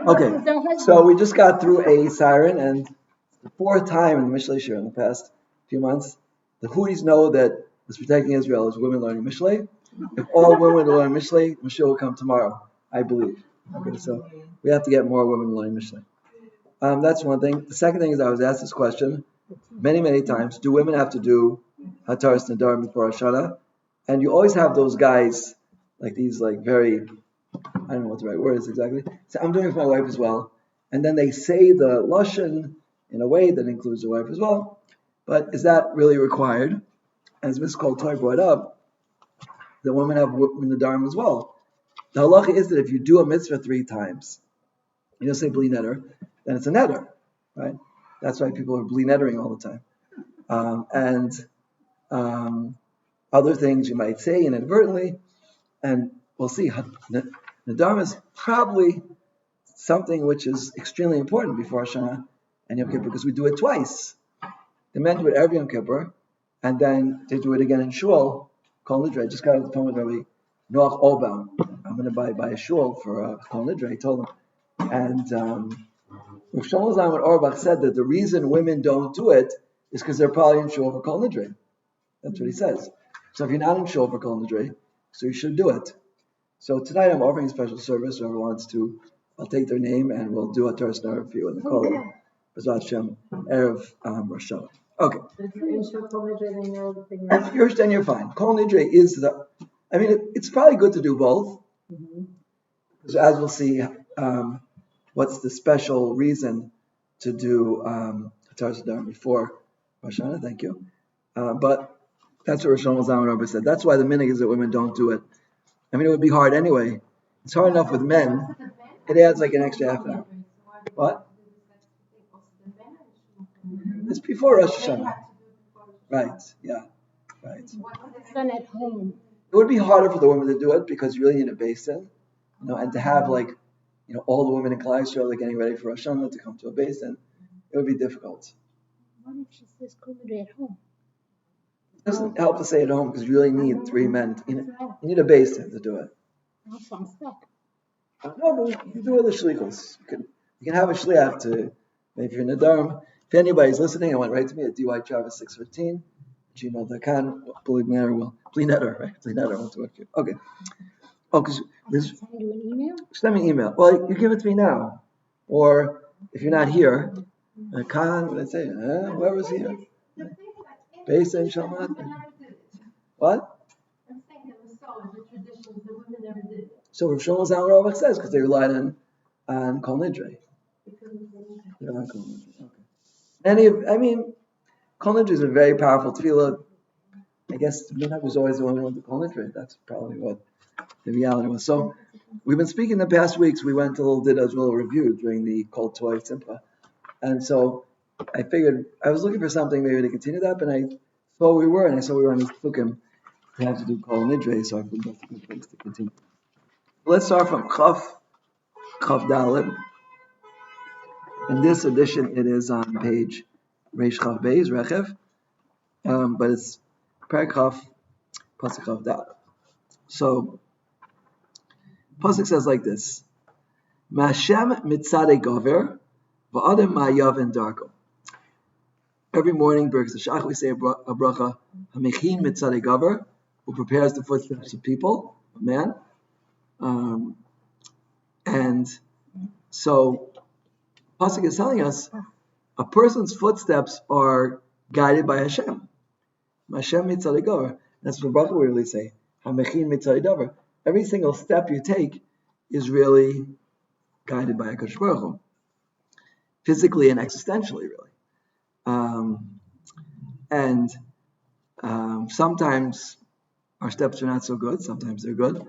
Okay, so we just got through a siren, and the fourth time in the Mishle Shir in the past few months, the Houthis know that what's protecting Israel is women learning Mishle. If all women learn Mishle, Mashiach will come tomorrow, I believe. Okay, so we have to get more women learning Mishle. That's one thing. The second thing is I was asked this question many times. Do women have to do Hafaras Nedarim before Hashanah? And you always have those guys, like these very, I don't know what the right word is exactly. So I'm doing it for my wife as well. And then they say the Lashon in a way that includes the wife as well. But is that really required? As Ms. Koltoy brought up, the women have Nedarim as well. The halacha is that if you do a mitzvah 3 times, you don't say bli neder, then it's a neder, right? That's why people are bli nedering all the time. Other things you might say inadvertently, and we'll see. Nedarim is probably something which is extremely important before Hashanah and Yom Kippur because we do it twice. The men do it every Yom Kippur, and then they do it again in Shul. Kol Nidre. I just got off the phone with Rabbi Noach Olbaum. I'm going to buy a shul for Kol Nidre. I told him. And Rav Shlomo Zalman Auerbach said that the reason women don't do it is because they're probably in shul for Kol Nidre. That's what he says. So if you're not in shul for Kol Nidre, so you should do it. So tonight I'm offering a special service. Whoever wants to, I'll take their name and we'll do a Hafaras Nedarim for you in the Kol B'ezrat Hashem Erev Rosh Hashanah. Okay. But if you're in shul Kol Nidre, they know that thing. If you're then you're fine. Kol Nidre is it's probably good to do both. So as we'll see, what's the special reason to do Hafaras Nedarim before Rosh Hashanah? Thank you. But that's what Rosh Hashanah said. That's why the minhag is that women don't do it. I mean, it would be hard anyway. It's hard enough with men. It adds like an extra half an hour. What? It's before Rosh Hashanah. Right, yeah. Right. It's done at home. It would be harder for the women to do it because you really need a basin, and to have all the women in Klal Yisrael are getting ready for Rosh Hashanah to come to a basin. It would be difficult. What if she says Kol Nidre at home? It doesn't help to say at home because you really need 3 men. You need a basin to do it. Also, I'm stuck. No, but you do it with the shlichus. You can have a shliach to, if you're in Nedarim. If anybody's listening, I went right to me at dytravis615 gmail.com. Bli neder, right? Bli neder, won't work here. Okay. Oh, because Send you an email? send me an email. Well, you give it to me now, or if you're not here, Khan, what did I say? Whoever's here. Basin Shalmat. What? I'm saying that was so the traditions the women never did it. So Rav Shlomo Zalman Auerbach says because they relied on Kol Nidre. They're on Kol Nidre. Okay. Kol Nidre is a very powerful tefillah. I guess the minhag was always the one who went to Kol Nidre. That's probably what the reality was. So we've been speaking the past weeks. We went did a little review during the Kol Toy Simcha, and so I figured I was looking for something maybe to continue that, but I saw we were on this Psukim. We had to do Kol Nidre, so I think that's a good place to continue. Let's start from Chaf Dalet. In this edition, it is on page Reish Chaf Beis Rechev, but it's Perek Chaf Pasuk Chaf Dalet. So Pasuk says like this: Ma'ashem mitzadei gover, va'adam ma'yav darko. Every morning, Birkas Hashach, we say a bracha, Hamechin mitzadei gover, who prepares the footsteps of people, a man. And so Pasuk is telling us a person's footsteps are guided by Hashem. Hashem mitzadei gover. That's what the bracha we really say. Hamechin mitzadei gover. Every single step you take is really guided by HaKadosh Baruch Hu, physically and existentially, really. Sometimes our steps are not so good. Sometimes they're good.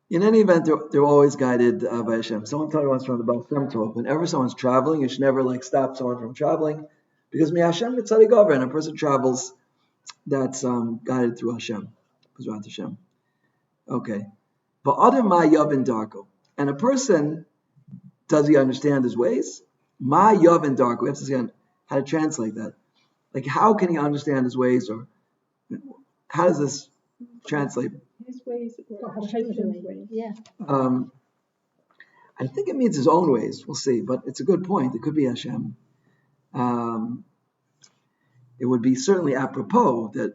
In any event, they're always guided by Hashem. Someone told me once from the Baal Shem Tov, whenever someone's traveling, you should never stop someone from traveling, because Hashem mitzadei gover, and a person travels, that's guided through Hashem, B'ezrat Hashem. Okay, but other ma yavin darko, and a person, does he understand his ways? Ma yavin darko. We have to see how to translate that. Like, how can he understand his ways, or how does this translate? His ways, or Hashem's ways. Yeah. I think it means his own ways. We'll see, but it's a good point. It could be Hashem. It would be certainly apropos that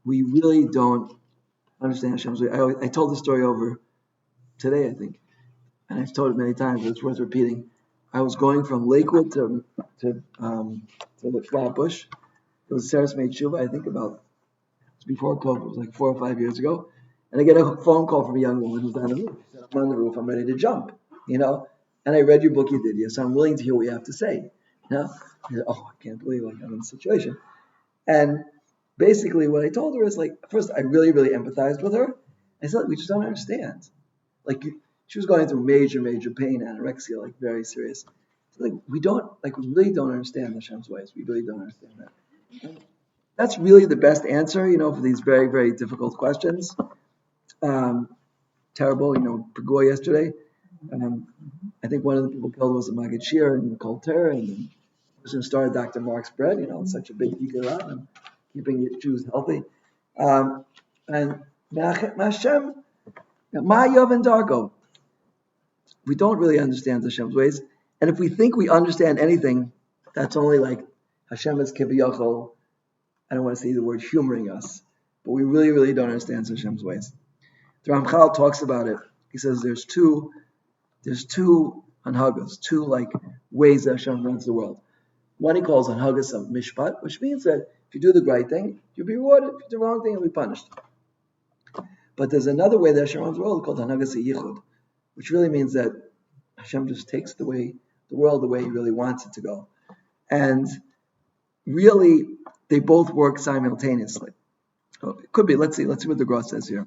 we really don't understand Hashem's way. I told the story over today, I think, and I've told it many times, but it's worth repeating. I was going from Lakewood to the Flatbush. It was Sarah's made Shuva, I think before COVID, it was like 4 or 5 years ago. And I get a phone call from a young woman who's on the roof. She said, I'm on the roof, I'm ready to jump, And I read your book, you did, yes, so I'm willing to hear what you have to say. I said, I can't believe I'm in this situation. And basically what I told her is first, I really, really empathized with her. I said, we just don't understand. She was going through major, major pain, anorexia, very serious. So, we really don't understand Hashem's ways. We really don't understand that. And that's really the best answer, for these very, very difficult questions. Terrible, Pagua yesterday. I think one of the people killed was a Maggid Shir in Kolter, and the person who started Dr. Mark's bread, it's such a big figure and keeping Jews healthy. And Hashem, Ma Yavin Dargo. We don't really understand Hashem's ways. And if we think we understand anything, that's only Hashem is kiviyachol. I don't want to say the word humoring us, but we really, really don't understand Hashem's ways. The Ramchal talks about it. He says there's two anhagas, two ways that Hashem runs the world. One he calls anhagas of mishpat, which means that if you do the right thing, you'll be rewarded. If you do the wrong thing, you'll be punished. But there's another way that Hashem runs the world called anhagas yichud, which really means that Hashem just takes the world the way He really wants it to go, and really they both work simultaneously. It could be. Let's see what the Rosh says here.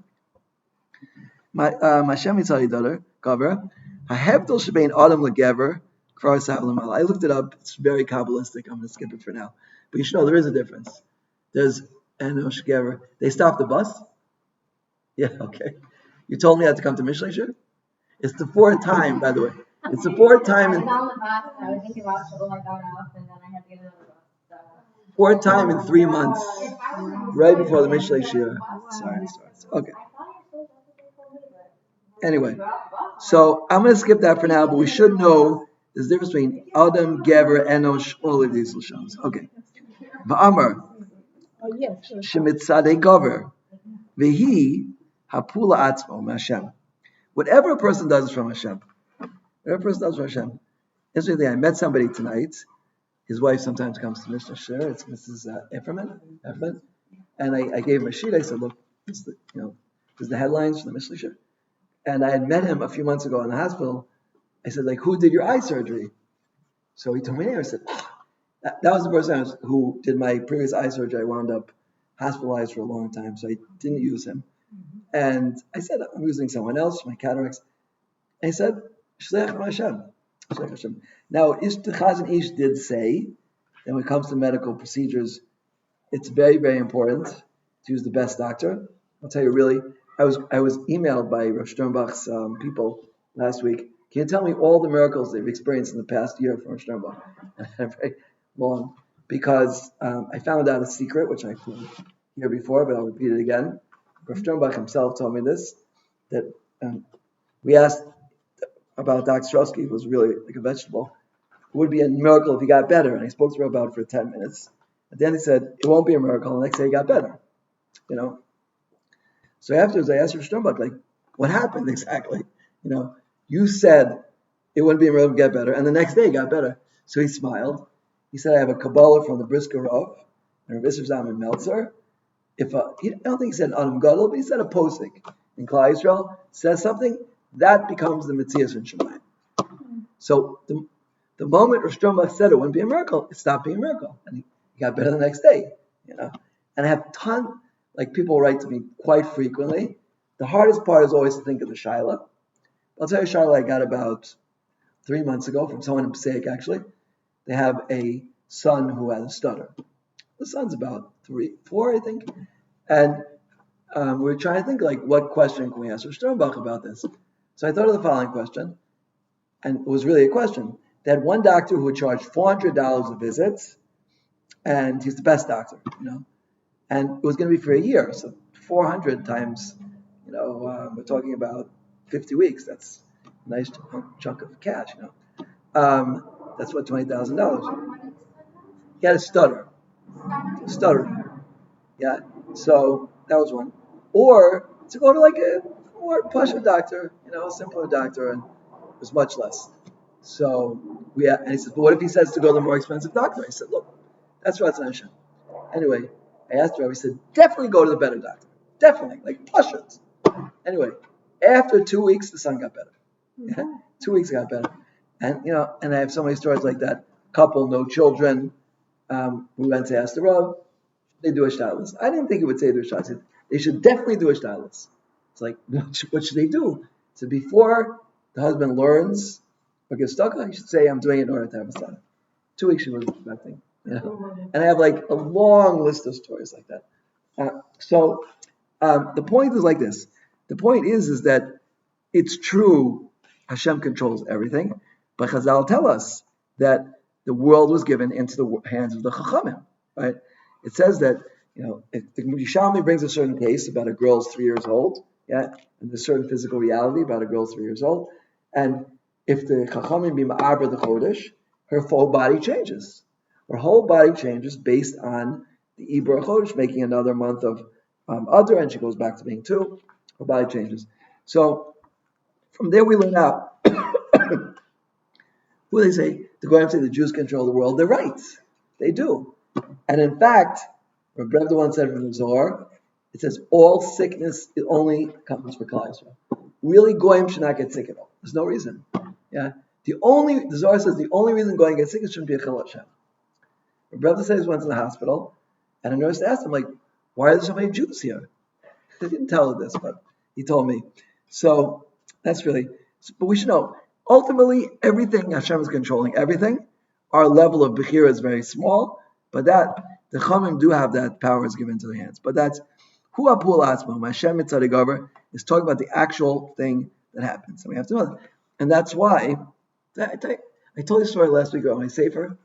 Hashem Yitzhak Gaver Hahevdol shebein Adam leGever Kvar Sav. I looked it up. It's very Kabbalistic. I'm going to skip it for now. But you should know there is a difference. There's Enosh Gever. They stopped the bus. Yeah, okay. You told me I had to come to Mishle. It's the fourth time, by the way. It's the fourth time. I was on the bus. I was thinking about it. I got off, and then I had to get another bus. Fourth time in 3 months, right before the Mishle Shir. Sorry. Okay. Anyway, so I'm going to skip that for now, but we should know there's a difference between Adam, Gever, Enosh, all of these Lashoms. Okay. Va'amar, Shemitzadei Gover, V'hi Hapula Atzmo Hashem. Whatever a person does is from Hashem. Interestingly, I met somebody tonight. His wife sometimes comes to Mishle Shir. It's Mrs. Efferman. And I gave him a sheet. I said, look, this is the headlines from the Mishle Shir. And I had met him a few months ago in the hospital. I said, who did your eye surgery? So he told me, I said, that was the person who did my previous eye surgery. I wound up hospitalized for a long time, so I didn't use him. And I said, I'm using someone else for my cataracts. And he said, Shleach Hashem. Now, Chazan Ish did say that when it comes to medical procedures, it's very, very important to use the best doctor. I'll tell you, really, I was emailed by Rosh Sternbach's people last week. Can you tell me all the miracles they've experienced in the past year from Rosh Sternbach? Very long, because I found out a secret, which I told here before, but I'll repeat it again. Rosh Sternbach himself told me this, that we asked about Dr. Strosky, who was really like a vegetable. It would be a miracle if he got better. And I spoke to her about it for 10 minutes. At the end, he said, it won't be a miracle. The next day, he got better. So afterwards, I asked Rosh Sternbach, what happened exactly? You said it wouldn't be a miracle to get better. And the next day, he got better. So he smiled. He said, I have a Kabbalah from the Brisker Rav and Rav Isser Zalman Meltzer. I don't think he said Adam Gadol, but he said a posik in Klal Yisrael says something, that becomes the Metzias in Shemayim. So the moment Rosh Sternbach said it wouldn't be a miracle, it stopped being a miracle. And he got better the next day. And I have people write to me quite frequently. The hardest part is always to think of the Shaila. I'll tell you a Shaila I got about 3 months ago from someone in Passaic, actually. They have a son who has a stutter. The son's about 3, 4, I think. And we were trying to think, what question can we ask Rosh Sternbach about this? So I thought of the following question, and it was really a question. They had one doctor who would charge $400 a visit, and he's the best doctor, and it was going to be for a year. So 400 times, we're talking about 50 weeks. That's a nice chunk of cash, That's what, $20,000. He had a stutter. Yeah. So that was one. Or to go to like a more pusher doctor, a simpler doctor, and it was much less. So and he said, but what if he says to go to the more expensive doctor? I said, look, that's Ratzon Hashem. Anyway, I asked Rabbi, he said, definitely go to the better doctor. Definitely, like pushers. Anyway, after 2 weeks, the son got better. Yeah? 2 weeks got better. And, and I have so many stories like that. Couple, no children. We went to ask the Rav. They do a shtalis. I didn't think it would say do a shtalis. They should definitely do a shtalis. It's like, what should they do? So before the husband learns or gets stuck, he should say, I'm doing it in order to have a son. 2 weeks she was expecting. And I have like a long list of stories like that. So the point is like this. The point is that it's true Hashem controls everything, but Chazal tell us that the world was given into the hands of the Chachamim, right? It says that, if the Yerushalmi brings a certain case about a girl's 3 years old, and there's certain physical reality about a girl 3 years old, and if the Chachamim be Ma'aber the Chodesh, her whole body changes. Her whole body changes based on the Ibra Chodesh making another month of Adar, and she goes back to being 2. Her body changes. So from there we learn out who they say, to go and say the Jews control the world. They're right. They do. And in fact, Rabbi Brevda once said from the Zohar, it says all sickness it only comes for Klal Yisrael. Really, Goyim should not get sick at all. There's no reason. Yeah. The Zohar says the only reason Goyim gets sick is shouldn't be a Chilul Hashem. Rabbi Brevda says he went to the hospital, and a nurse asked him, like, why are there so many Jews here? He didn't tell her this, but he told me. So that's really, but we should know, ultimately, everything, Hashem is controlling everything. Our level of Bechira is very small, but that, the Chamim do have that power is given to their hands. But that's, Hu Apul Atzmo, Hashem Mitzadigavar, is talking about the actual thing that happens. And we have to know that. And that's why, I told you a story last week about my Sefer,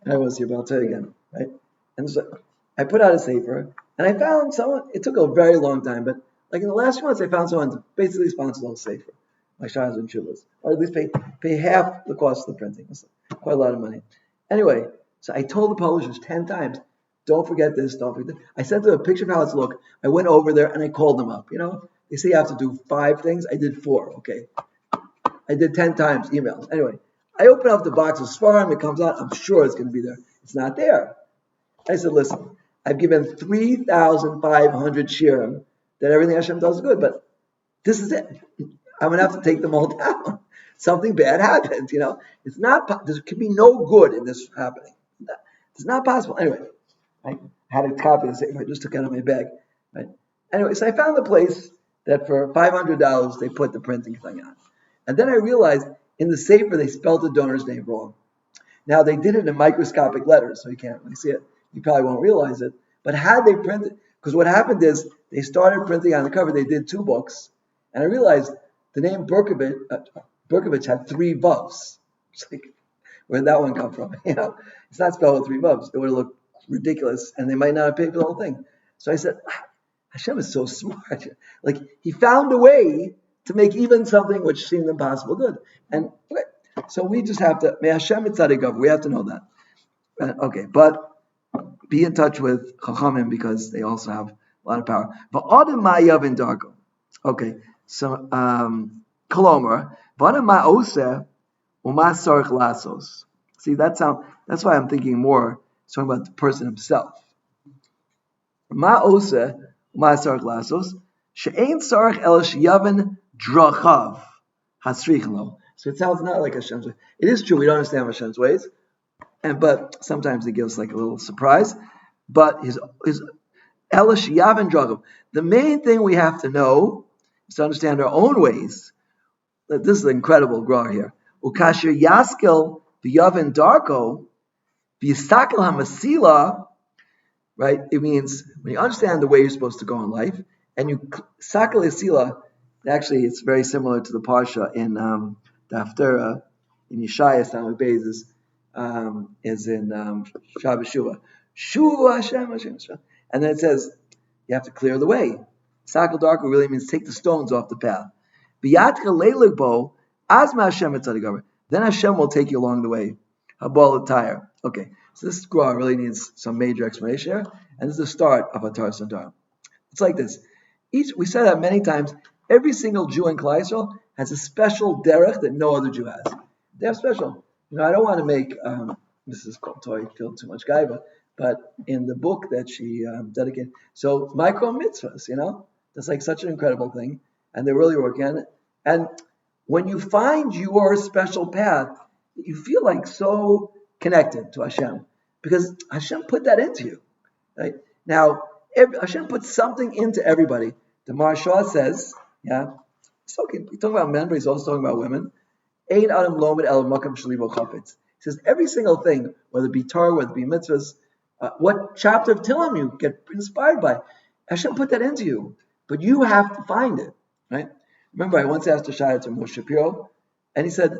and I was here, but I'll tell you again, right? And so I put out a Sefer, and I found someone, it took a very long time, but like in the last few months, I found someone to basically sponsor the whole Sefer, my Shahs and Shuvas, or at least pay half the cost of the printing. That's quite a lot of money. Anyway, so I told the publishers 10 times, don't forget this, don't forget that. I sent them a picture of how it's look. I went over there and I called them up. They say you have to do 5 things. I did 4, okay. I did 10 times emails. Anyway, I open up the box of Svarim, it comes out, I'm sure it's going to be there. It's not there. I said, listen, I've given 3,500 shirim that everything Hashem does is good, but this is it. I'm going to have to take them all down. Something bad happened, It's not, there can be no good in this happening. It's not possible. Anyway, I had a copy of the Sefer. I just took it out of my bag. Right? Anyway, so I found a place that for $500 they put the printing thing on. And then I realized in the Sefer they spelled the donor's name wrong. Now they did it in microscopic letters, so you can't really see it. You probably won't realize it. But had they printed, because what happened is they started printing on the cover. They did 2 books, and I realized the name Berkovich had 3 vavs. It's like, where did that one come from? It's not spelled with 3 vavs. It would have looked ridiculous, and they might not have paid for the whole thing. So I said, Hashem is so smart. Like, he found a way to make even something which seemed impossible good. And so we just have to, may Hashem Tzadikav, we have to know that. Okay, but be in touch with Chachamim because they also have a lot of power. But Adam Ma'yav in Darko. Okay, so Kolomar, Vana Ma'oseh Uma Sarich Lasos. See, that's why I'm thinking more. It's talking about the person himself. Ma'oseh Uma Sarich Lasos She'ein Sarich El She'yavin Drachav Hasrichlo. So it sounds not like Hashem's way. It is true, we don't understand Hashem's ways, but sometimes he gives like a little surprise. But his Elish Yavin Dragov. The main thing we have to know is to understand our own ways. This is an incredible gra here. Ukashir Yaskel V'Yavin Darko V'Yistakel HaMasila. Right? It means when you understand the way you're supposed to go in life, and you Sakel Yasila. Actually, it's very similar to the parsha in the Haftarah in Yeshaya. Samach Beis is in Shabbat Shuvah. Shuva Hashem, Hashem. And then it says, you have to clear the way. Sakel Darko really means take the stones off the path. Biyatka Leiligbo Asma Hashem etzadigaver. Then Hashem will take you along the way. Habal attire. Okay, so this Gra really needs some major explanation here, and this is the start of Hafaras Nedarim. It's like this. We said that many times. Every single Jew in Klal Yisrael has a special derech that no other Jew has. They're special. I don't want to make Mrs. Koltoy feel too much gaiva, but in the book that she dedicated, so micro mitzvahs, that's like such an incredible thing, and they're really working on it. And when you find your special path, you feel like so connected to Hashem because Hashem put that into you. Right now, Hashem put something into everybody. The Maharsha says, he's talking about men, but he's also talking about women. Ein adam lomed el makam shalibo chafetz. He says every single thing, whether it be Torah, whether it be mitzvahs, what chapter of Tehillim you get inspired by, Hashem put that into you, but you have to find it, right? Remember, I once asked a shayat to Moshe Shapiro, and he said,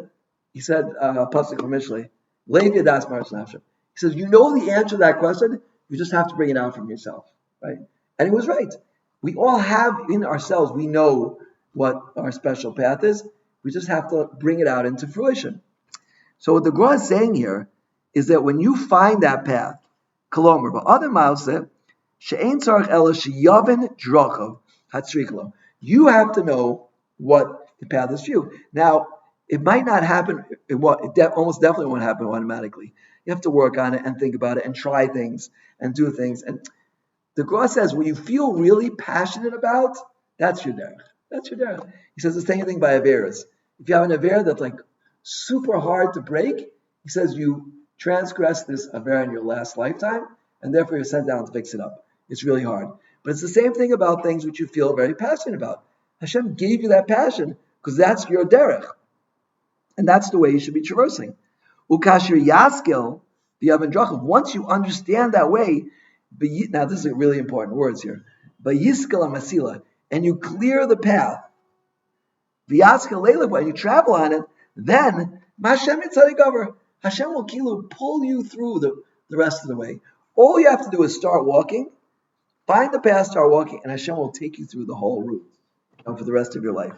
pasuk from Mishle, leiv yadas maras nafshem. He says, you know the answer to that question, you just have to bring it out from yourself, right? And he was right. We all have in ourselves, we know what our special path is. We just have to bring it out into fruition. So what the Gra is saying here is that when you find that path, kolomer, but other miles that she'ein tzarich ela sheyavin drachav hatzriklo. You have to know what the path is for you. Now, it might not happen. Almost definitely won't happen automatically. You have to work on it and think about it and try things and do things. And the Gra says, when you feel really passionate about, that's your derech. That's your derech. He says the same thing by Averas. If you have an Avera that's like super hard to break, he says you transgress this Avera in your last lifetime, and therefore you're sent down to fix it up. It's really hard. But it's the same thing about things which you feel very passionate about. Hashem gave you that passion because that's your derech. And that's the way you should be traversing. Ukashir yaskil, the Avin Drachav, once you understand that way, now this is really important words here, Bayiskala Masila, and you clear the path, V'yaskal Leilava, and you travel on it, then Hashem will pull you through the rest of the way. All you have to do is start walking, find the path, start walking, and Hashem will take you through the whole route for the rest of your life.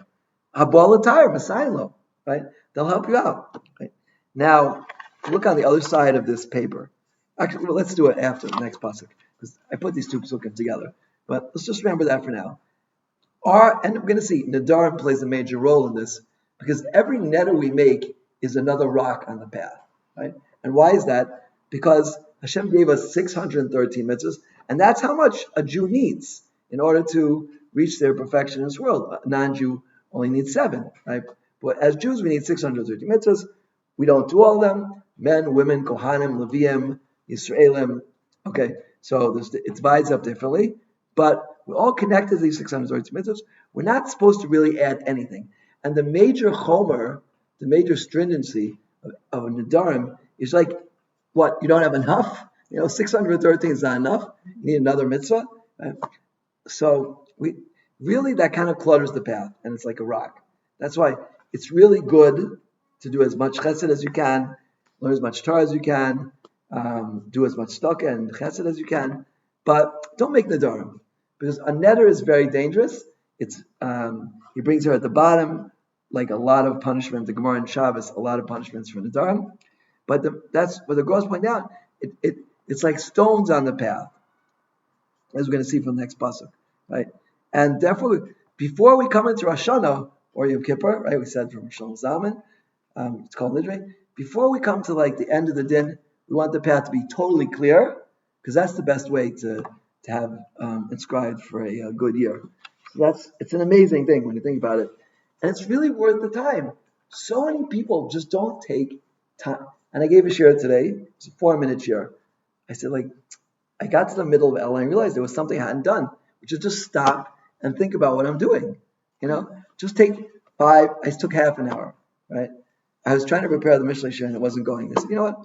Habalatar, Masaylo, right? They'll help you out. Right? Now, look on the other side of this paper. Actually, let's do it after the next pasuk, because I put these two pasukim together. But let's just remember that for now. And we're going to see Nedarim plays a major role in this, because every neder we make is another rock on the path, right? And why is that? Because Hashem gave us 613 mitzvahs, and that's how much a Jew needs in order to reach their perfection in this world. A non-Jew only needs 7, right? But as Jews, we need 613 mitzvahs. We don't do all of them. Men, women, Kohanim, Leviim, Yisraelim. Okay, so it divides up differently, but we're all connected to these 613 mitzvahs. We're not supposed to really add anything. And the major chomer, the major stringency of a Nedarim is like, what, you don't have enough? 613 is not enough. You need another mitzvah. Right? So that kind of clutters the path, and it's like a rock. That's why it's really good to do as much chesed as you can, learn as much Torah as you can, do as much tzedakah and chesed as you can, but don't make Nedarim. Because a neder is very dangerous. It's he brings her at the bottom, like a lot of punishment. The Gemara in Shabbos, a lot of punishments for Nedarim. But that's what the Gra point out. It's like stones on the path, as we're going to see from the next pasuk, right? And therefore, before we come into Rosh Hashanah or Yom Kippur, right? We said from Shalom Zaman, it's called Nidre. Before we come to like the end of the din, we want the path to be totally clear, because that's the best way to have inscribed for a good year. So it's an amazing thing when you think about it, and it's really worth the time. So many people just don't take time. And I gave a share today. It's a 4-minute share. I said, I got to the middle of it and I realized there was something I hadn't done, which is just stop and think about what I'm doing. Just take 5. I took half an hour, right? I was trying to prepare the Mishle share and it wasn't going. I said, you know what?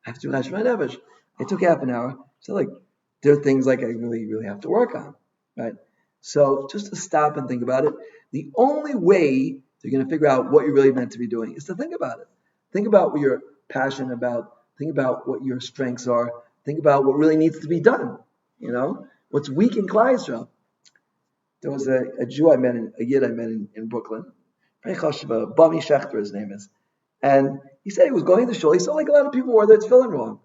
I have to do Hashemah Nevesh. I took half an hour. So there are things I really, really have to work on, right? So just to stop and think about it. The only way you're going to figure out what you're really meant to be doing is to think about it. Think about what you're passionate about. Think about what your strengths are. Think about what really needs to be done. What's weak in Klal Yisrael. There was a Jew a Yid I met in Brooklyn. Very chashuva. Bami Schechter, his name is. And he said he was going to shul. He saw like a lot of people wore their tefillin wrong.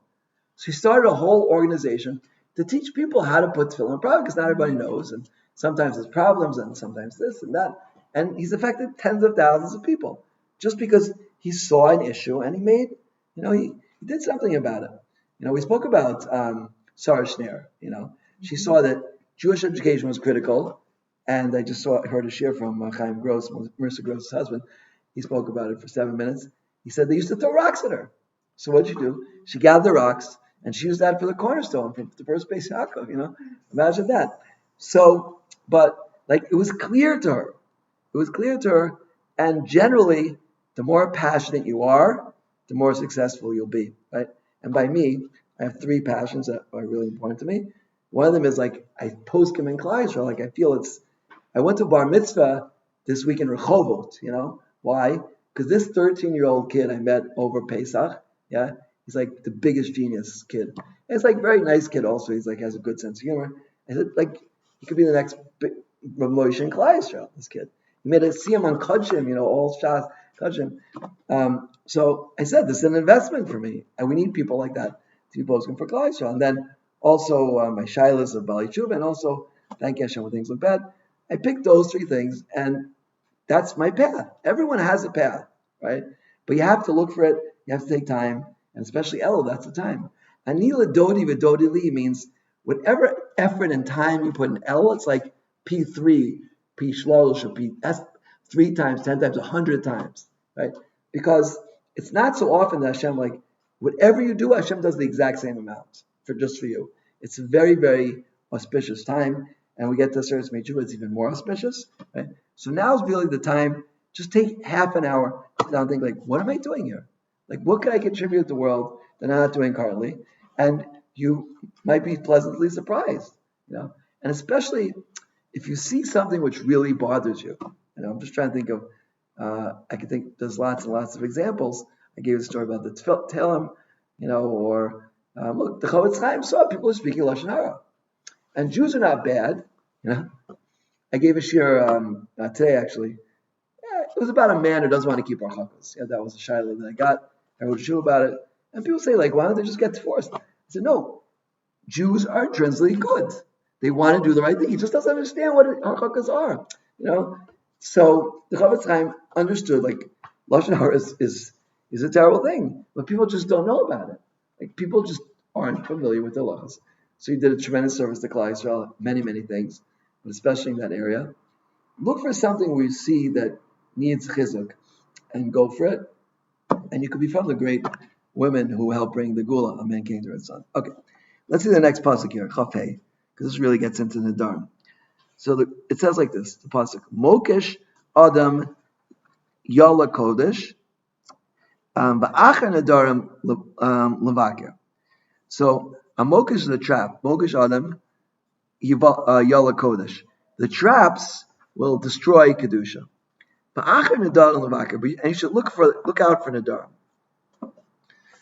So he started a whole organization to teach people how to put tefillin properly, because not everybody knows, and sometimes there's problems, and sometimes this and that. And he's affected tens of thousands of people just because he saw an issue and he made, he did something about it. We spoke about Sarah Schneer. She saw that Jewish education was critical, and I just heard a share from Chaim Gross, Marissa Gross's husband. He spoke about it for 7 minutes. He said they used to throw rocks at her. So what did she do? She gathered the rocks and she used that for the cornerstone, for the first base Yaakov. Imagine that. So, but it was clear to her. It was clear to her, and generally, the more passionate you are, the more successful you'll be, right? And by me, I have 3 passions that are really important to me. One of them is I poskim in Klal Yisrael. I feel I went to bar mitzvah this week in Rehovot. Why? Because this 13-year-old kid I met over Pesach, he's like the biggest genius kid. And it's very nice kid also. He's has a good sense of humor. I said he could be the next Rav Moshe in Klal Yisrael, this kid. He made see him on Kodshim, all Shas Kodshim. So I said, this is an investment for me. And we need people like that to be posting for Klal Yisrael. And then also my Shilas of Bali Tshuva, and also thank Hashem when things look bad. I picked those 3 things, and that's my path. Everyone has a path, right? But you have to look for it. You have to take time, and especially Elul, that's the time. Anila Dodi V'Dodi Li means whatever effort and time you put in Elul, it's like P3, P Shlosh, P. That's 3 times, 10 times, 100 times, right? Because it's not so often that Hashem whatever you do, Hashem does the exact same amount just for you. It's a very, very auspicious time, and we get to Aseret Meitzuvah, it's even more auspicious, right? So now is really the time. Just take half an hour, sit down and think, what am I doing here? What can I contribute to the world that I'm not doing currently? And you might be pleasantly surprised, And especially if you see something which really bothers you. I'm just trying to think of, I can think there's lots and lots of examples. I gave a story about the Tehillim, or look, the Chavetz Chaim saw people speaking Lashon Hara. And Jews are not bad, I gave a shir today, actually. It was about a man who doesn't want to keep our chakos. That was a shiloh that I got. I wrote a shir about it. And people say, why don't they just get divorced? I said, no. Jews are intrinsically good. They want to do the right thing. He just doesn't understand what our chakos are. So the Chavetz Chaim understood, Lashon Hara is a terrible thing. But people just don't know about it. People just aren't familiar with the laws. So he did a tremendous service to Klal Yisrael, many, many things, but especially in that area. Look for something where you see that needs chizuk and go for it. And you could be from the great women who helped bring the Gula, a man came to his son. Okay, let's see the next pasuk here, Chafei, because this really gets into Nedarim. So it says like this, the pasuk, Mokesh Adam Yala Kodesh, Ba'achar Nedarim Levakir. So a mokesh is a trap. Mokesh Adam Yala Kodesh. The traps will destroy kedusha. Ba'achar Nedarim Levakir, and you should look out for Nedarim.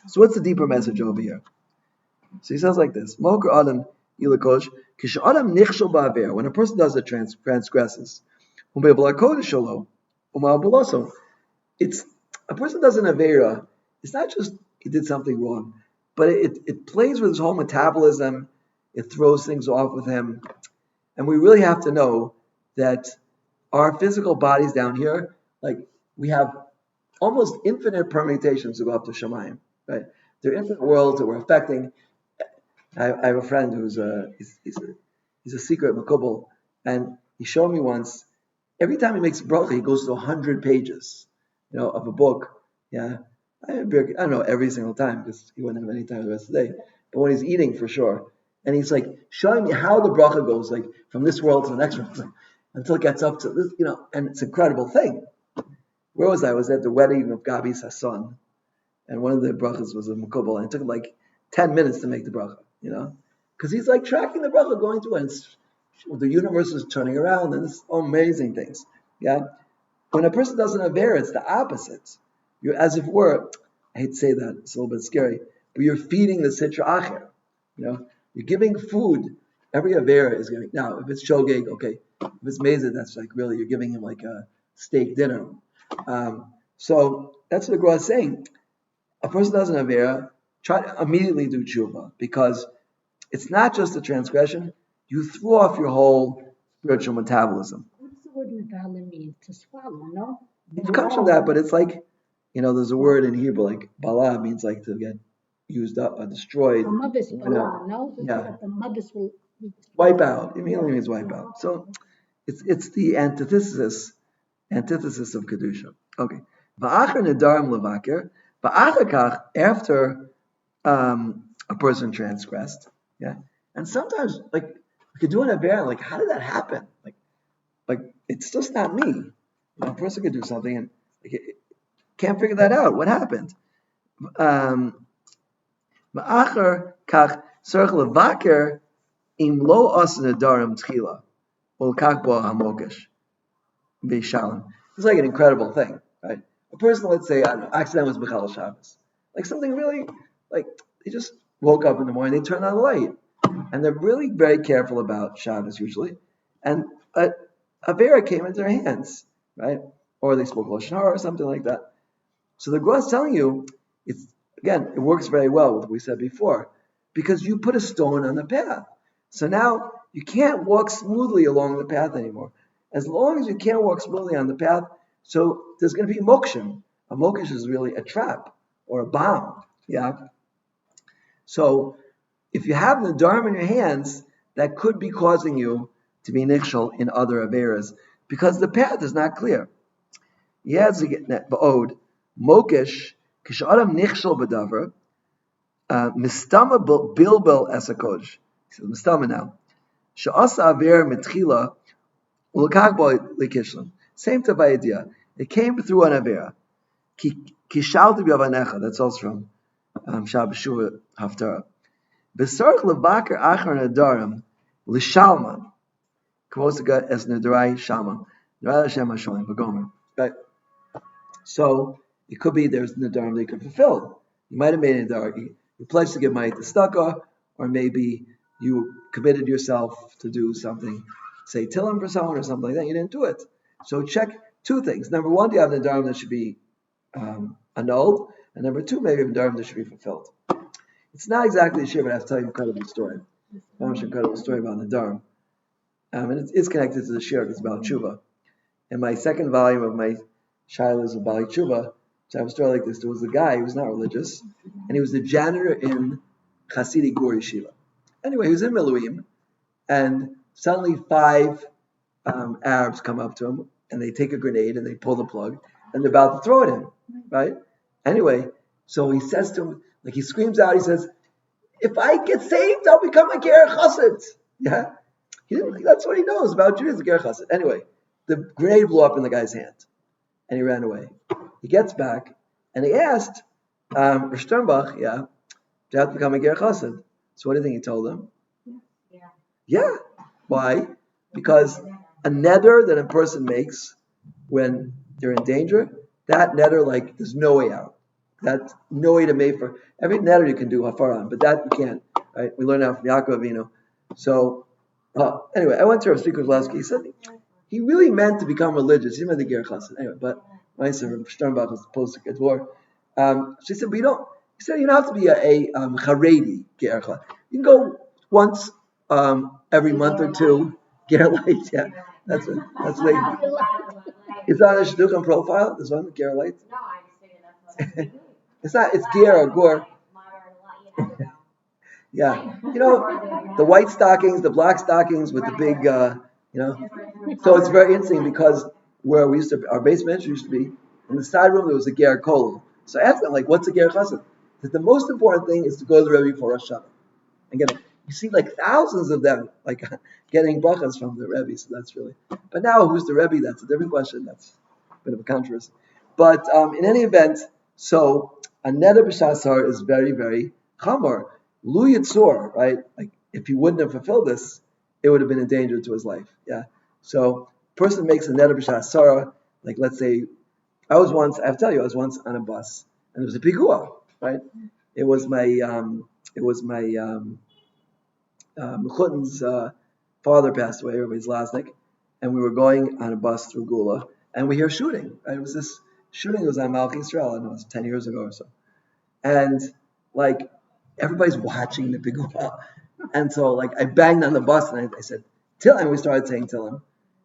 So what's the deeper message over here? So he says like this: Moker Adam Yala Kodesh. Kish Adam nichshel ba'aver. When a person does it, transgresses. It's a person does an avera. It's not just he did something wrong, but it plays with his whole metabolism. It throws things off with him, and we really have to know that our physical bodies down here, we have almost infinite permutations to go up to Shemayim. Right? There are infinite worlds that we're affecting. I have a friend who's he's a secret makubal, and he showed me once. Every time he makes a bracha, he goes to 100 pages, of a book. Yeah, I don't know every single time because he wouldn't have any time the rest of the day. But when he's eating, for sure, and he's showing me how the bracha goes, from this world to the next world, until it gets up to this, and it's an incredible thing. Where was I? I was at the wedding of Gabi's son, and one of the brachas was a makubal, and it took him 10 minutes to make the bracha. Because he's tracking the bracha going through, and the universe is turning around, and it's amazing things. Yeah, when a person doesn't avera, it's the opposite. You're as if I hate to say that, it's a little bit scary, but you're feeding the sitra acher. You're giving food. Every avera is giving. Now, if it's shogeg, okay. If it's mezid, that's really you're giving him a steak dinner. So that's what the Gemara is saying. A person does an avera, try to immediately do tshuva because it's not just a transgression. You threw off your whole spiritual metabolism. What does the word Nedarim mean? To swallow, no? It comes from that, but it's like, there's a word in Hebrew like bala means like to get used up, destroyed. The mothers You know, bala, no? yeah. That the mothers will be destroyed. Wipe out. It immediately means wipe out. So it's the antithesis of kedusha. Okay. Va'achar nedarim levaker. Va'achar kach, after a person transgressed. Yeah. And sometimes like we could do an avera, like how did that happen? Like it's just not me. A person could do something and like, can't figure that out. What happened? Va'achar kach tzarich levaker im lo as nedarim tchila ol kach bo hamokesh v'shalom. It's like an incredible thing, right? A person, let's say, I don't know, accidentally was Bechal Shabbos. Like something really, like they just woke up in the morning, they turned on the light. And they're really very careful about Shabbos usually. And a Avera came into their hands, right? Or they spoke Lashon Hara or something like that. So the Gemara is telling you, it works very well with what we said before, because you put a stone on the path. So now you can't walk smoothly along the path anymore. As long as you can't walk smoothly on the path, so there's going to be moksha. A moksha is really a trap or a bomb. Yeah. So if you have the Nedarim in your hands, that could be causing you to be nichshel in other averas because the path is not clear. Yes, ba'od mokesh kishadam nichshel b'davar mistama bilbel esakodesh. So mistama now. She'asa aver mitchila ulakach bo likishlam. Same type of idea. It came through an avera. Kishalti b'avanecha. That's also from Shabbos Shuvah Haftarah. B'sarch levaker achar nedarim l'shalma. K'mos es nedarai shalma. Nedarai Hashem hasholim v'gomer. Right. So it could be there's nedarim they could fulfill. You might have made a nedar. You pledged to give money to tzedakah, or maybe you committed yourself to do something, say tillim for someone or something like that. You didn't do it. So check two things. Number one, do you have nedarim that should be annulled? And number two, maybe a nedarim that should be fulfilled. It's not exactly a shir, but I have to tell you an incredible story. An incredible story about nedarim. And it's connected to the shir, it's about tshuva. In my second volume of my Shiloh's of Bali Tshuva, so I have a story like this. There was a guy who was not religious, and he was the janitor in Hasidic Gur Yeshiva. Anyway, he was in Miluim, and suddenly 5 Arabs come up to him, and they take a grenade, and they pull the plug, and they're about to throw it at him, right? Anyway, so he says to him, like he screams out, he says, if I get saved, I'll become a Ger Chassid. Yeah? That's what he knows about Judaism, Ger Chassid. Anyway, the grenade blew up in the guy's hand, and he ran away. He gets back, and he asked, Rosh Sternbach, yeah, do you have to become a Ger Chassid? So what do you think he told him? Yeah. Why? Because a neder that a person makes when they're in danger, that neder, like, there's no way out. That's no way to make for every neder you can do hafaran, but that you can't. Right? We learned that from Yaakov Avinu. So anyway, I went to Rav Tzvika Kozlowski. He said he really meant to become religious. He meant to get chassid. Anyway, but my son Sternbach was supposed to get war. She said, but you don't. He said you don't have to be a Haredi ger chassid. You can go once every month or two. Ger light, yeah. That's what they. It's on a shidduchim profile. This one, ger light. No, I just figured that's what It's not. It's ger or gore. Yeah, the white stockings, the black stockings with the big, So it's very interesting because where we used to, our basement used to be, in the side room there was a ger kol. So I asked them, like, what's a ger chassid? That the most important thing is to go to the Rebbe for Rosh Hashanah and get it. You see, like thousands of them, like getting brachas from the Rebbe. So that's really. But now, who's the Rebbe? That's a different question. That's a bit of a controversy. But in any event, so a neder b'shasar is very, very chamor. Lu Yitzur, right? Like, if he wouldn't have fulfilled this, it would have been a danger to his life. Yeah. So, person makes a neder b'shasar. Like, let's say, I was once on a bus, and there was a pigua, right? It was my Mechutin's father passed away, everybody's Lasnik, and we were going on a bus through Gula, and we hear shooting. Right? It was this shooting. It was on Malach Yisrael. I don't know, it was 10 years ago or so, and like everybody's watching the big wall. And so like I banged on the bus and I said, Till, and we started saying Tillim.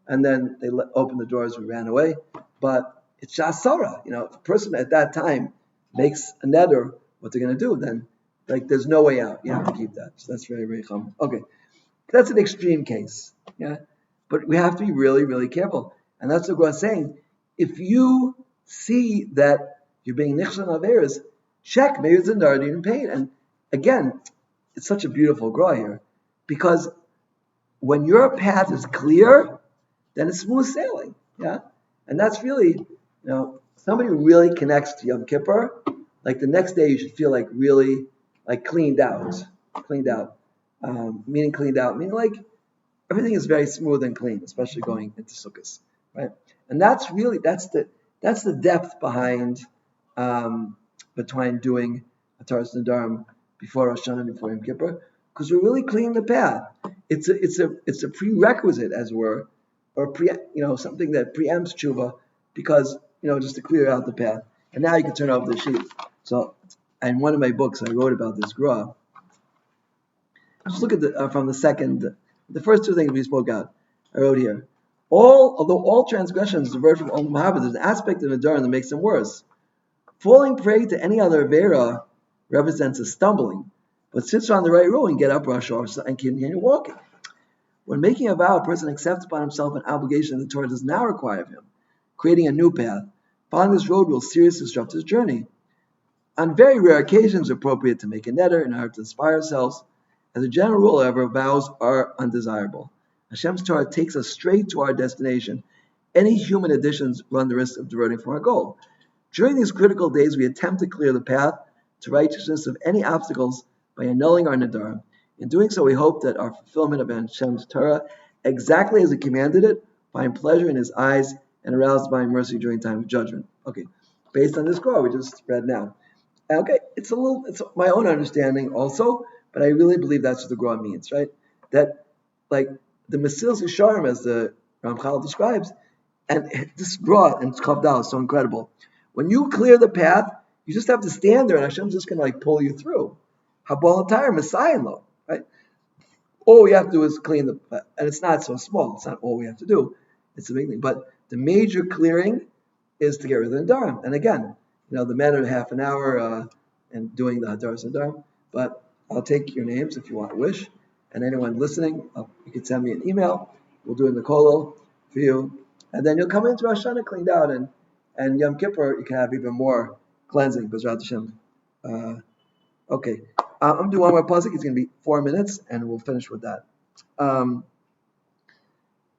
And then they opened the doors, we ran away. But it's Shasara, if a person at that time makes a neder, what they're going to do, then like there's no way out. You have to keep that. So that's very, very common. Okay, that's an extreme case. Yeah, but we have to be really, really careful. And that's what God's saying. If you see that you're being nichshon averis, check, maybe it's a neder you didn't pay it. And again, it's such a beautiful gra here, because when your path is clear, then it's smooth sailing. Yeah, and that's really, somebody who really connects to Yom Kippur. Like the next day, you should feel like really like cleaned out, meaning like everything is very smooth and clean, especially going into Sukkot, right? And that's the depth behind between doing Hafaras Nedarim before Rosh Hashanah and before Yom Kippur, because we're really cleaning the path. It's a prerequisite, as it were, or something that preempts tshuva, because just to clear out the path. And now you can turn over the sheet. So, in one of my books, I wrote about this gra. Just look at from the first two things we spoke out. I wrote here. Although all transgressions diverge from Olam Haba, there's an aspect of Nedarim that makes them worse. Falling prey to any other Avera represents a stumbling. But since you're on the right road, and get up, Rosh, and continue walking. When making a vow, a person accepts upon himself an obligation that the Torah does not require of him, creating a new path. Following this road will seriously disrupt his journey. On very rare occasions, it's appropriate to make a neder in order to inspire ourselves. As a general rule, however, vows are undesirable. Hashem's Torah takes us straight to our destination. Any human additions run the risk of diverting from our goal. During these critical days, we attempt to clear the path to righteousness of any obstacles by annulling our nedarim. In doing so, we hope that our fulfillment of Hashem's Torah, exactly as He commanded it, find pleasure in His eyes and aroused by mercy during time of judgment. Okay, based on this quote we just read now. Okay, it's my own understanding also, but I really believe that's what the Gra means, right? That, like, the Mesilas Yesharim, as the Ramchal describes, and this Gra and Chavdal is so incredible. When you clear the path, you just have to stand there, and Hashem's just going to pull you through. Habal Atayr, Messiah, right? All we have to do is clean the path, and it's not so small. It's not all we have to do. It's a big thing, but the major clearing is to get rid of the Nedarim. And again, the matter of half an hour and doing the Hafaras Nedarim. But I'll take your names if you wish. And anyone listening, you can send me an email. We'll do it in the kolel for you. And then you'll come into Rosh Hashanah cleaned out. And Yom Kippur, you can have even more cleansing. B'ezrat Hashem. Okay. I'm going to do one more pasuk. It's going to be 4 minutes, and we'll finish with that. Mizur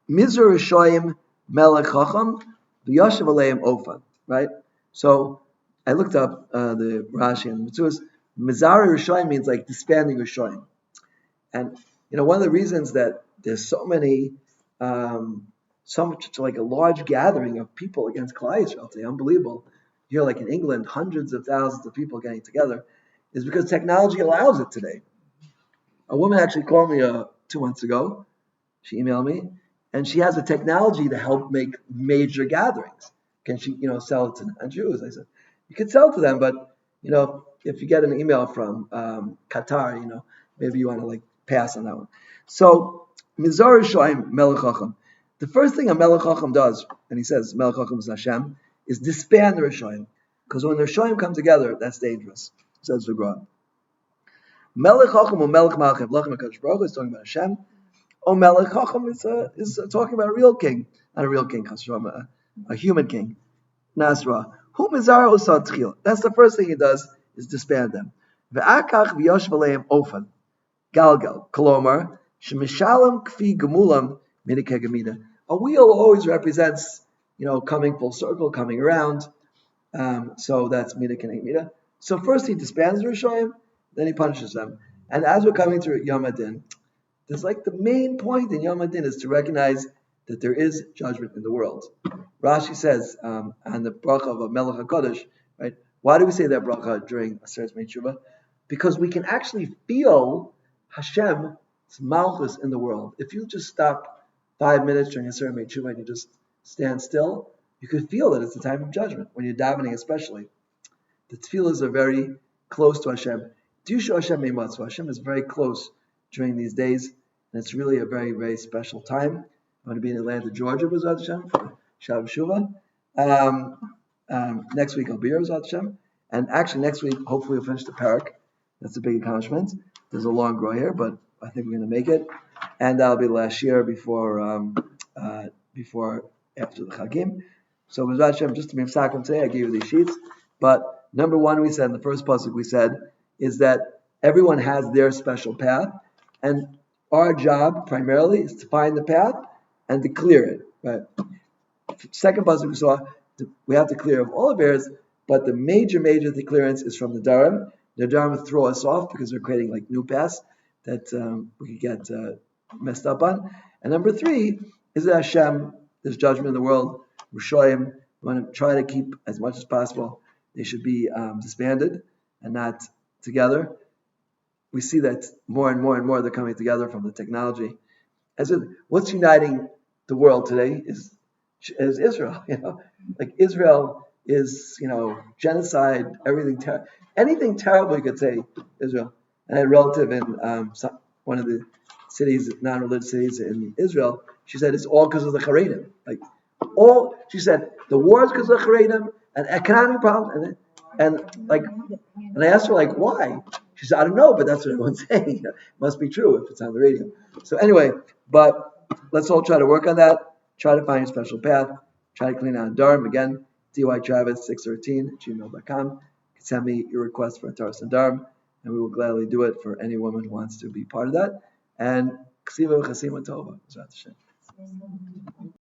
Rishoyim Melech Chacham V'yashav Aleim Ofan. Right? So I looked up the Rashi and the Mitzuas. Mizari Rishoyim means like disbanding Rishoyim. And one of the reasons that there's so much like a large gathering of people against Klal Yisrael today, unbelievable. Here, like in England, hundreds of thousands of people getting together, is because technology allows it today. A woman actually called me 2 months ago. She emailed me, and she has a technology to help make major gatherings. Can she, sell it to Jews? I said, you could sell to them, but if you get an email from Qatar, maybe you want to pass on that one. So, Mizar Rishoyim Melech Chacham. The first thing a Melech Chacham does, and he says Melech Chacham is Hashem, is disband the Rishoyim. Because when the Rishoyim come together, that's dangerous, says the Gra. Melech Chacham or Melech Malchim, Lachem HaKadosh Baruch Hu is talking about Hashem. O Melech Chacham is talking about a real king. Not a real king, a human king. Nasra. Hu Mizar Osad Tchil. That's the first thing he does, is disband them. Ve'akach v'yosh v'leim ofan. Galgal. Kolomar. Shemishalam kfi gemulam minikegamida. A wheel always represents, coming full circle, coming around. So that's minikegamida. So first he disbands the Rishoyim, then he punishes them. And as we're coming through Yom Adin, there's the main point in Yom Adin is to recognize that there is judgment in the world. Rashi says on the bracha of Melech HaKadosh, right? Why do we say that bracha during Aseret Meitzuvah? Because we can actually feel Hashem's malchus in the world. If you just stop 5 minutes during Aseret Meitzuvah and you just stand still, you could feel that it's a time of judgment when you're davening, especially. The tefillahs are very close to Hashem. Dusha Hashem Meimatzu. Hashem is very close during these days, and it's really a very, very special time. I'm going to be in Atlanta, Georgia, B'ezrat Hashem, for Shav Shuvah. Next week I'll be here, B'ezrat Hashem. And actually next week, hopefully we'll finish the parak. That's a big accomplishment. There's a long grow here, but I think we're going to make it. And that'll be the last year before after the Chagim. So B'ezrat Hashem, just to be Msakim today, I gave you these sheets. But number one, we said in the first pasuk we said is that everyone has their special path, and our job primarily is to find the path and to clear it. Right. Second pasuk we saw we have to clear of all affairs, but the major clearance is from the Nedarim. The Nedarim throw us off because they're creating like new paths that we could get messed up on. And number three is that Hashem, there's judgment in the world. Rishoyim, we want to try to keep as much as possible. They should be disbanded and not together. We see that more and more they're coming together from the technology. What's uniting the world today is Israel. Like Israel is genocide, anything terrible you could say Israel. And I had a relative in one of the cities, non-religious cities in Israel. She said it's all because of the Haredim. She said the war is because of the Haredim and economic problems, and I asked her why. She said I don't know, but that's what everyone's saying. It must be true if it's on the radio. So anyway, but let's all try to work on that. Try to find a special path. Try to clean out Nedarim. Again, dytravis613@gmail.com. You can send me your request for a Taras Nedarim, and we will gladly do it for any woman who wants to be part of that. And Ksiva Chasima Tova.